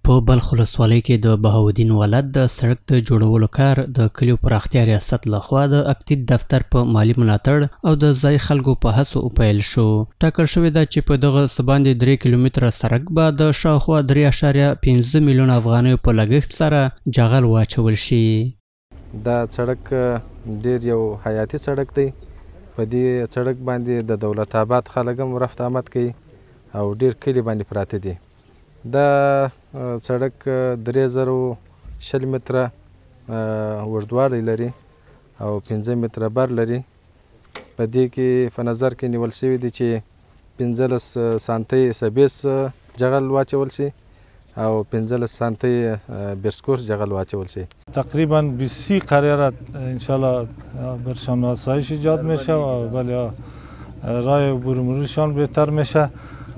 په بلخ ولسوالۍ کې د بهاودین ولد د سړک د جوړولو کار د کلیو پراختیا ریاست لخوا د اکتیت دفتر په مالی ملاتړ او د ځای خلکو په هڅو پیل شو. ټاکل شوې ده چې په دغه څه باندې 3 کیلومتره سړک به د شاوخوا 3.5 میلیون افغانیو په لګښت سره جغل واچول شي. دا سړک ډیر یو حیاتي سړک دی. په دې سړک باندې د دولت آباد خلک هم رفت آمد کوي او ډیر کلي باندې پراته دي. دا سړک 3020 متره اوږدوالی لري او 15 متره بر لري. په دې کې په نظر کې نیول شوي دي چې 15 سانتۍ سبیس جغل واچول شي او 15 سانتۍ برسکورس جغل واچول شي. تقریبا 20 قرارت انشالله برشان آسایش ایجاد میشه و ولی راه عبور مرورشان بهتر میشه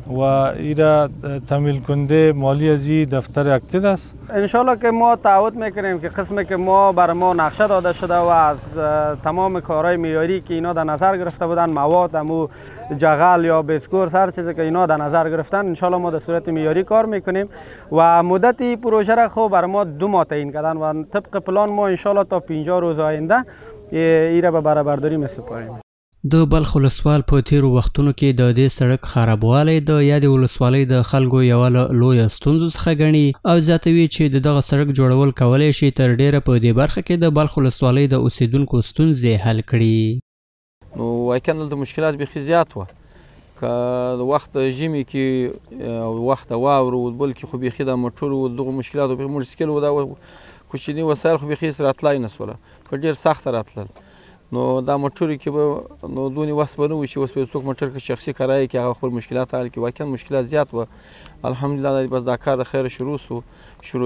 و ایرا تمویل کننده مالی ازی دفتر اکتیت است. انشالله که ما تعهد میکنیم که قسمی که ما برای ما نقشه داده شده و از تمام کارهای معیاری که اینا در نظر گرفته بودن، مواد امو جغل یا بسکورس هر چیزی که اینا در نظر گرفتن، انشالله ما در صورت معیاری کار میکنیم و مدت پروژه را خب برای ما 2 ماه تعیین کردن و طبق پلان ما انشالله تا 50 روز آینده ایرا به برابرداری میسپاریم. د بلخ ولسوال په تیرو وختونو کې د دې سړک خرابوالی د یادې ولسوالۍ د خلکو یوه لویه ستونزو څخه ګڼي او زیاتوي چې د دغه سړک جوړول کولی شي تر ډیره په دې برخه کې د بلخ ولسوالۍ د اوسیدونکو ستونزې حل کړي. نو واقعا دلته مشکلات بیخي زیات وه. که د وخت ژمي کې او وخت د واورو بل کې خو بیخي د موټرو دغو مشکلاتو بیخي مشکل و. دا کوچني وسایل خو بیخي هېڅ راتلی نه سوله، په ډېر سخته راتلل. نو دا موټرو کې به نو دونې وس به نه وشي. اوس به څوک موټر کې شخصي کرایه کې هغه خپل مشکلات حل کړي. واقعا مشکلات زیات وه. الحمدلله بس دا کار د خیره شروع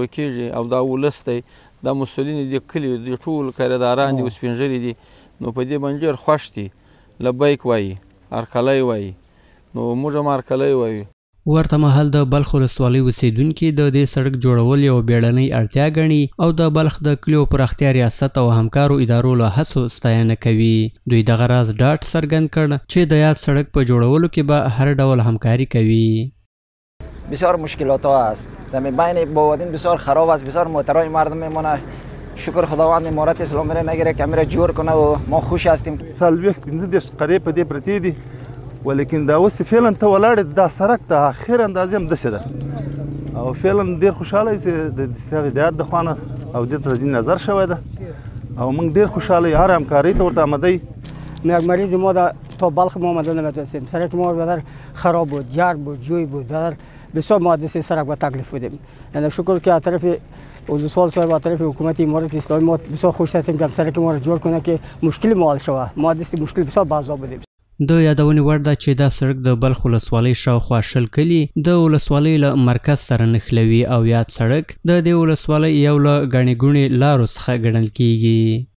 کېږي او دا ولس دی، دا مسؤلین دي، کلي دي، ټول کارګران دي، سپین ږیري دي. نو په دې باندې ډېر خوښ دي. لبیک وایي، هرکلی وایي. نو موږ هم هرکلی وایو. ورته مهال د بلخ ولسوالۍ اوسیدونکي د دې سړک جوړول یو بیړنۍ اړتیا ګڼي او د بلخ د کلیو پراختیا ریاست او همکارو ادارو له هڅو ستاینه کوي. دوی دغه راز ډاډ څرګند کړ چې د یاد سړک په جوړولو کې به هر ډول همکاری کوي. بسیار مشکلات ها است. در بین بوادین بسیار خراب است. بسیار محترم مردم میمونه. شکر خداوند امارت اسلامی را نگیره که میره جور کنه و ما خوش هستیم. سال 15 قریب په دې پرتې دي ولیکن دا اوس فعلا ته ولاړې دا سړک د اخر اندازې هم داسې ده او فعلا ډېر خوشحاله یو چې د دستیاب هدایت د خوا نه او دې ته ځینې نظر شوی ده او موږ ډېر خوشحاله یو هر همکارۍ ته ورته آمده یو. مریض ما تا بلخ ما آمده نمیتونستیم. سرک ما بدر خراب بود، جرد بود، جوی بود، بدر بسیار ما دستی سرک با تکلیف بودیم. یعنی شکر که از طرف ولسوال صاحب از طرف حکومت امارت اسلامی ما بسیار خوش هستیم که سرک ما را جوړ کنه که مشکل ما حل شوه. ما دستی مشکل بسیار بازار بودیم. د یادونې وړ ده چې دا سړک د بلخ ولسوالۍ شاوخوا 20 کلي د ولسوالۍ له مرکز سره نښلوي او یاد سړک د دې ولسوالۍ یو له ګڼې ګوڼې لارو څخه ګڼل کیږي.